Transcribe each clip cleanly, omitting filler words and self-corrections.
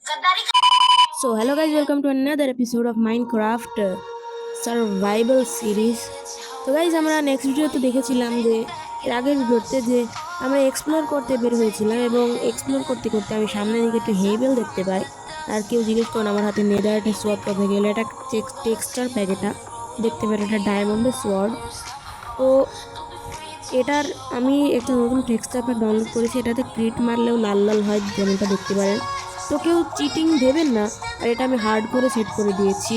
So hello guys, welcome to another episode of Minecraft Survival Series. তো guys আমরা next ভিডিওতে দেখেছিলাম যে এর আগের ভিডিওতে যে আমরা এক্সপ্লোর করতে বের হয়েছিলাম এবং এক্সপ্লোর করতে করতে আমি সামনের দিকে একটা হেবেল দেখতে পাই। আর কেউ জিজ্ঞেস করেন আমার হাতে নেদারটা সোয়ার্ড কোথায় গেলে, এটা টেক্সচার প্যাক, এটা দেখতে পারেন এটা ডায়মন্ডের সোয়ার্ড। তো এটার আমি একটা নতুন টেক্সচার প্যাক ডাউনলোড করেছি, এটাতে ক্রিট মারলেও লাল লাল হয় যেমনটা দেখতে পারেন। তো কেউ চিটিং দেবেন না, আর এটা আমি হার্ড করে সেট করে দিয়েছি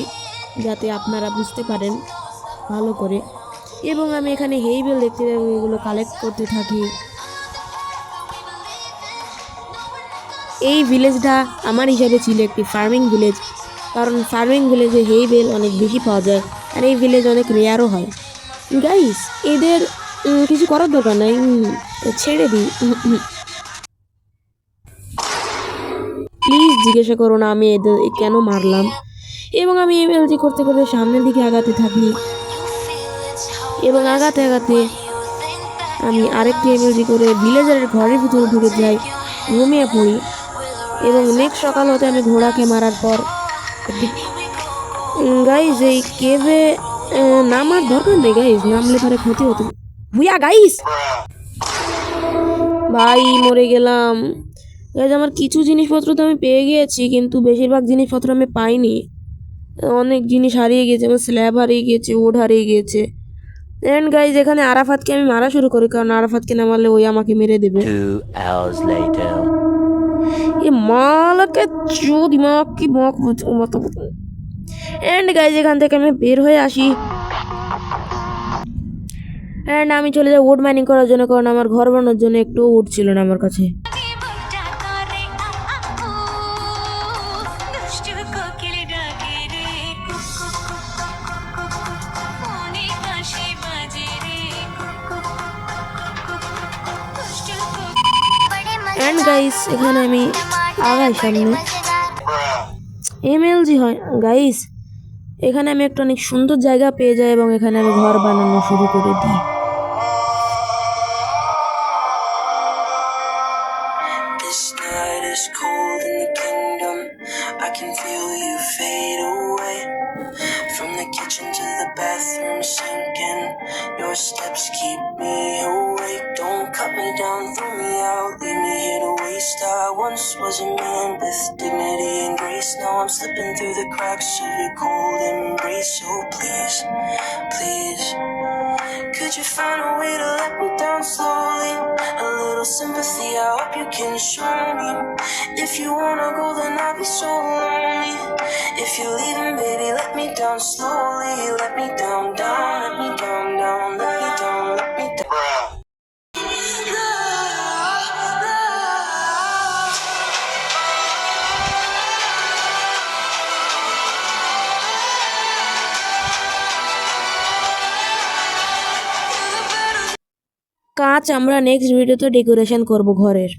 যাতে আপনারা বুঝতে পারেন ভালো করে। এবং আমি এখানে হেইবেল দেখতে পাই, এগুলো কালেক্ট করতে থাকি। এই ভিলেজটা আমার হিসাবে ছিল একটি ফার্মিং ভিলেজ, কারণ ফার্মিং ভিলেজে হেইবেল অনেক বেশি পাওয়া যায় আর এই ভিলেজ অনেক রেয়ারও হয়। গাইস এদের কিছু করার দরকার নাই, ছেড়ে দিই। প্লিজ জিজ্ঞাসা করো না আমি এদের কেন মারলাম। এবং আমি এমএলজি করতে করতে সামনের দিকে আগাতে থাকি এবং আগাতে আগাতে আমি আরেকটি এমএলজি করে ভিলেজারের ঘরের ভিতরে ঢুকে যাই, ঘুমিয়ে পড়ি। এবং নেক্সট সকাল হতে আমি ঘোড়াকে মারার পর গাইজ এই কেভে নামার দরকার নেই, গাইজ নামলে পরে ক্ষতি হতো। ভুইয়া গাইস, ভাই মরে গেলাম। গাইজ আমার কিছু জিনিসপত্র তো আমি পেয়ে গিয়েছি, কিন্তু বেশিরভাগ জিনিসপত্র আমি পাইনি। অনেক জিনিস হারিয়ে গেছে, আমার স্ল্যাব হারিয়ে গিয়েছে, উড হারিয়ে গিয়েছে। এন্ড গাইজ এখানে আরাফাতকে আমি মারা শুরু করি, কারণ আরাফাতকে না মারলে ওই আমাকে মেরে দেবে। 2 hours later. ये মালাকে চো দিমাগ কি বক মত। এন্ড গাইজ এখান থেকে আমি বের হয়ে আসি এন্ড আমি চলে যাই উড মাইনিং করার জন্য, কারণ আমার ঘর বানানোর জন্য একটু উড ছিল না আমার কাছে। এন্ড গাইস এখানে আমি আগাই সামনে এমএলজি হয় গাইস, এখানে আমি একটা অনেক সুন্দর জায়গা পেয়ে যাই এবং এখানে আমি ঘর বানানো শুরু করে দিই। This night is cold in the kingdom. I can feel you fade away. From the kitchen to the bathroom sinking. Your steps keep me awake. Don't cut me down, throw me out, leave me here to waste. I once was a man with dignity and grace. Now I'm slipping through the cracks of your cold embrace. So please, please, could you find a way to let me down slowly? A little sympathy, I hope you can show me. If you wanna go, then I'll be so lonely. If you're leaving, baby, let me down slowly. Let me down, down, let me down, down, let me down, let me down. কাঁচ আমরা next ভিডিওতে decoration করব ঘরের।